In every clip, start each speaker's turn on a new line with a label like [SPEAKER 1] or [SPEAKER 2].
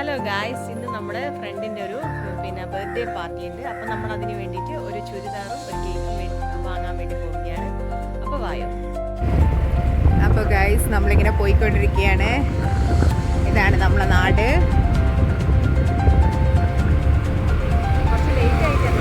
[SPEAKER 1] Hello guys, ഇന്ന് നമ്മുടെ ഫ്രണ്ടിൻ്റെ ഒരു ബർത്ത്ഡേ പാർട്ടി ഉണ്ട്. അപ്പം നമ്മൾ അതിന് വേണ്ടിയിട്ട് ഒരു ചുരിദാറും ഒരു കേക്കും വാങ്ങാൻ വേണ്ടി പോവുകയാണ്. അപ്പോൾ വായോ.
[SPEAKER 2] അപ്പോൾ ഗായ്സ് നമ്മളിങ്ങനെ പോയിക്കൊണ്ടിരിക്കുകയാണ്. ഇതാണ് നമ്മളെ നാട്.
[SPEAKER 1] കുറച്ച് ലേറ്റ് ആയിട്ടാണ്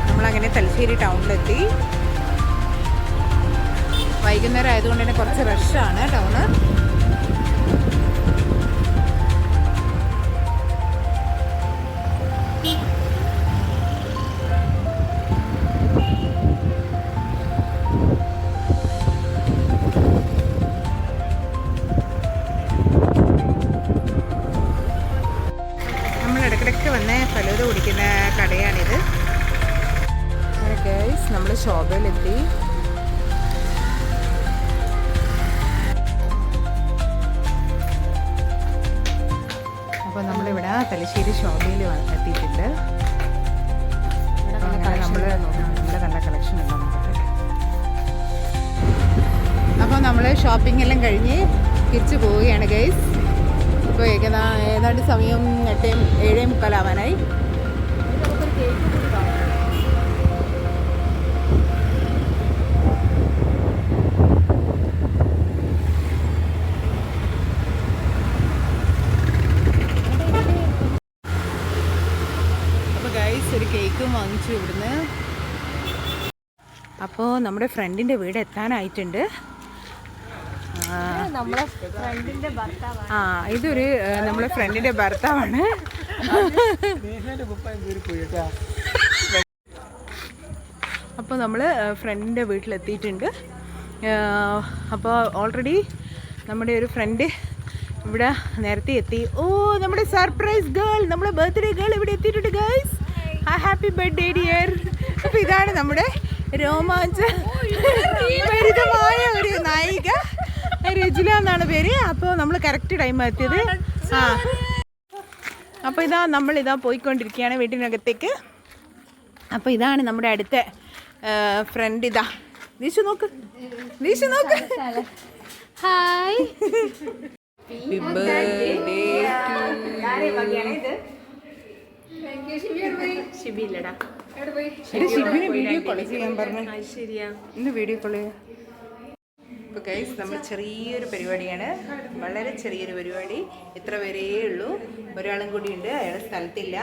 [SPEAKER 1] നമ്മൾ
[SPEAKER 2] തലശ്ശേരി ടൗണിലെത്തി. വൈകുന്നേരം ആയതുകൊണ്ട് തന്നെ കുറച്ച് റഷാണ് ടൗണ്. നമ്മൾ ഇടയ്ക്കിടയ്ക്ക് വന്ന് ഫലൂദ കുടിക്കുന്ന കടയാണിത്. ഗൈസ് നമ്മൾ ഷോപ്പിലെത്തി. അപ്പോൾ നമ്മളിവിടെ തലശ്ശേരി ഷോപ്പിൽ എത്തിയിട്ടുണ്ട്. നമ്മൾ നല്ല കളക്ഷൻ ഉണ്ട് നമുക്ക്. അപ്പോൾ നമ്മൾ ഷോപ്പിംഗ് എല്ലാം കഴിഞ്ഞ് തിരിച്ചു പോവുകയാണ് ഗൈസ്. ഇപ്പോൾ ഏതാണ്ട് സമയം 7:45 ആവാനായി. നമുക്കൊരു കേക്ക് കൂടി കാണാം. ഒരു കേക്കും വാങ്ങിച്ചു ഇവിടുന്ന്. അപ്പോൾ നമ്മുടെ ഫ്രണ്ടിൻ്റെ വീട് എത്താനായിട്ടുണ്ട്. ഇതൊരു നമ്മളെ ഫ്രണ്ടിൻ്റെ ഭർത്താവാണ്. അപ്പോൾ നമ്മൾ ഫ്രണ്ടിൻ്റെ വീട്ടിലെത്തിയിട്ടുണ്ട്. അപ്പോൾ ഓൾറെഡി നമ്മുടെ ഒരു ഫ്രണ്ട് ഇവിടെ നേരത്തെ എത്തി. ഓ, നമ്മുടെ സർപ്രൈസ് ഗേൾ, നമ്മുടെ ബർത്ത്ഡേ ഗേൾ ഇവിടെ എത്തിയിട്ടുണ്ട് ഗൈസ്. Happy birthday dear. അപ്പോൾ ഇതാണ് നമ്മുടെ രോമാഞ്ചഭരിതമായ ഒരു നായിക, രജില എന്നാണ് പേര്. അപ്പോൾ നമ്മൾ കറക്റ്റ് ടൈം എത്തിയത്. അപ്പോൾ നമ്മളിതാ പോയിക്കൊണ്ടിരിക്കുകയാണ് വീട്ടിനകത്തേക്ക്. അപ്പോൾ ഇതാണ് നമ്മുടെ അടുത്ത ഫ്രണ്ട്. നീശു നോക്ക്. ഹായ്. ഇപ്പോൾ ഗൈസ് നമ്മൾ ചെറിയൊരു പരിപാടിയാണ്, വളരെ ചെറിയൊരു പരിപാടി. ഇത്ര പേരേ ഉള്ളൂ. ഒരാളും കൂടി ഉണ്ട്, അയാൾ സ്ഥലത്തില്ല.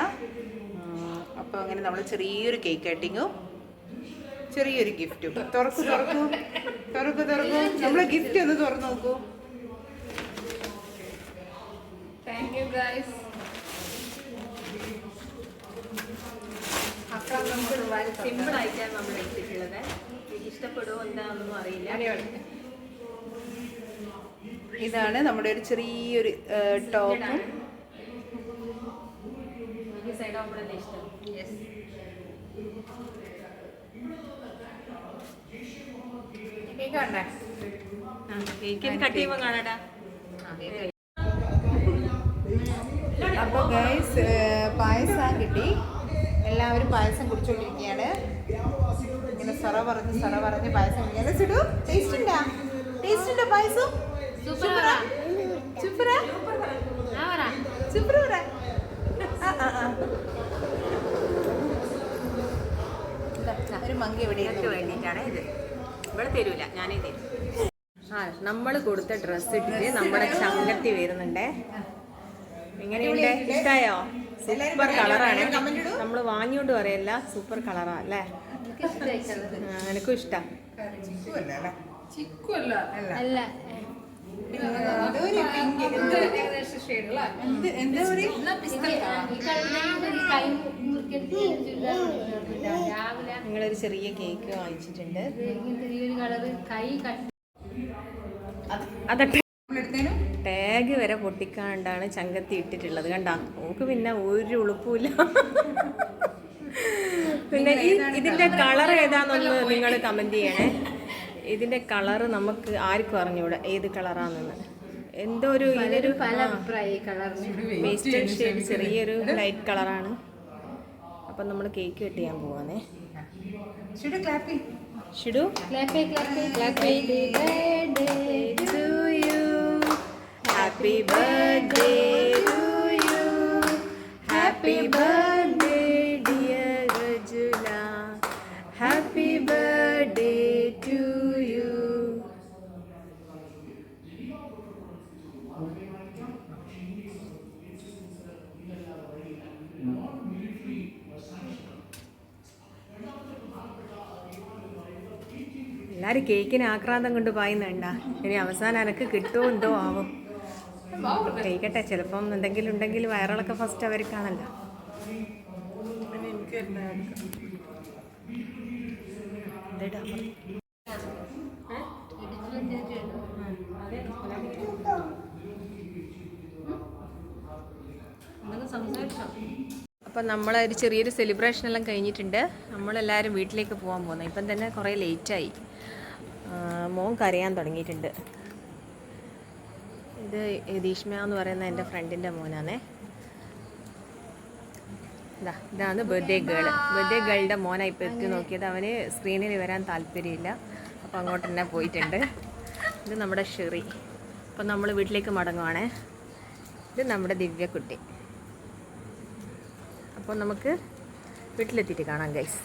[SPEAKER 2] അപ്പോൾ അങ്ങനെ നമ്മൾ ചെറിയൊരു കേക്ക് കട്ടിങ്ങും ചെറിയൊരു ഗിഫ്റ്റും. തുറക്കൂ. നമ്മളെ ഗിഫ്റ്റ് ഒന്ന് തുറന്നു നോക്കൂ. Thank you guys.
[SPEAKER 1] സിമ്പിൾ ആയിട്ടാണ് നമ്മൾ എടുത്തിട്ടുള്ളത്. ഇഷ്ടപ്പെടുമോ എന്താണെന്നൊന്നും അറിയില്ല.
[SPEAKER 2] ഇതാണ് നമ്മുടെ ഒരു ചെറിയൊരു ടോപ്പും. അപ്പോൾ ഗൈസ് പായസം കിട്ടി. എല്ലാവരും പായസം കുടിച്ചുകൊണ്ടിരിക്കുകയാണ്. ഇങ്ങനെ സറ പറഞ്ഞ് പായസം കുടിക്കുകയാണ്. സുഡു, ടേസ്റ്റ് ഉണ്ടോ പായസം? ഒരു മങ്കി എവിടെ
[SPEAKER 1] വേണ്ടിയിട്ടാണ് ഇത്. ഇവിടെ തരൂല, ഞാനേ തരും. നമ്മൾ കൊടുത്ത ഡ്രസ്സ് ഇട്ടിട്ട് നമ്മുടെ ചങ്കത്തി വരുന്നുണ്ടേ. എങ്ങനെയുണ്ട്? ഇഷ്ടായോ? സൂപ്പർ കളറാണ്. നമ്മൾ വാങ്ങിയോണ്ട് പറയല്ല, സൂപ്പർ കളറാ അല്ലേ? എനിക്കും ഇഷ്ടം. നിങ്ങളൊരു ചെറിയ കേക്ക് വാങ്ങിച്ചിട്ടുണ്ട്. അതൊക്കെ ടാഗ് വരെ പൊട്ടിക്കാണ്ടാണ് ചങ്കത്തി ഇട്ടിട്ടുള്ളത്. കണ്ടാ, നമുക്ക് പിന്നെ ഒരു ഉളുപ്പില്ല. പിന്നെ ഇതിന്റെ കളർ ഏതാണെന്നൊന്ന് നിങ്ങൾ കമന്റ് ചെയ്യണേ. ഇതിന്റെ കളർ നമുക്ക് ആർക്കും അറിഞ്ഞൂടാ ഏത് കളറാണെന്ന്. എന്തോ ഒരു ഇതൊരു പേസ്റ്റൽ ഷെയ്ഡ്, ചെറിയൊരു ലൈറ്റ് കളറാണ്. അപ്പം നമ്മൾ കേക്ക് കട്ട് ചെയ്യാൻ പോവാണേ. ഷിഡു happy birthday to you, happy birthday dear Rajula, happy birthday to you. എല്ലാവരും കേക്കിന് ആക്രാന്തം കൊണ്ട് പായുന്നുണ്ട. ഇനി അവസാനം എനക്ക് കിട്ടുമോ എന്തോ ആവും. കഴിക്കട്ടെ, ചിലപ്പം എന്തെങ്കിലും ഉണ്ടെങ്കിൽ വയറിളൊക്കെ ഫസ്റ്റ് അവർക്കാണല്ലോ. അപ്പം നമ്മളൊരു ചെറിയൊരു സെലിബ്രേഷൻ എല്ലാം കഴിഞ്ഞിട്ടുണ്ട്. നമ്മളെല്ലാവരും വീട്ടിലേക്ക് പോകാൻ പോകുന്നത്. ഇപ്പം തന്നെ കുറേ ലേറ്റായി. മോൻ കരയാൻ തുടങ്ങിയിട്ടുണ്ട്. ഇത് യതീഷ്മ എന്ന് പറയുന്ന എൻ്റെ ഫ്രണ്ടിൻ്റെ മോനാണേ. ഇതാണ് ബർത്ത്ഡേ ഗേളുടെ മോനായി ഇപ്പോൾ എത്തി നോക്കിയത്. അവന് സ്ക്രീനിൽ വരാൻ താല്പര്യമില്ല, അപ്പോൾ അങ്ങോട്ട് തന്നെ പോയിട്ടുണ്ട്. ഇത് നമ്മുടെ ഷെറി. അപ്പം നമ്മൾ വീട്ടിലേക്ക് മടങ്ങുവാണേ. ഇത് നമ്മുടെ ദിവ്യക്കുട്ടി. അപ്പോൾ നമുക്ക് വീട്ടിലെത്തിയിട്ട് കാണാം ഗൈസ്.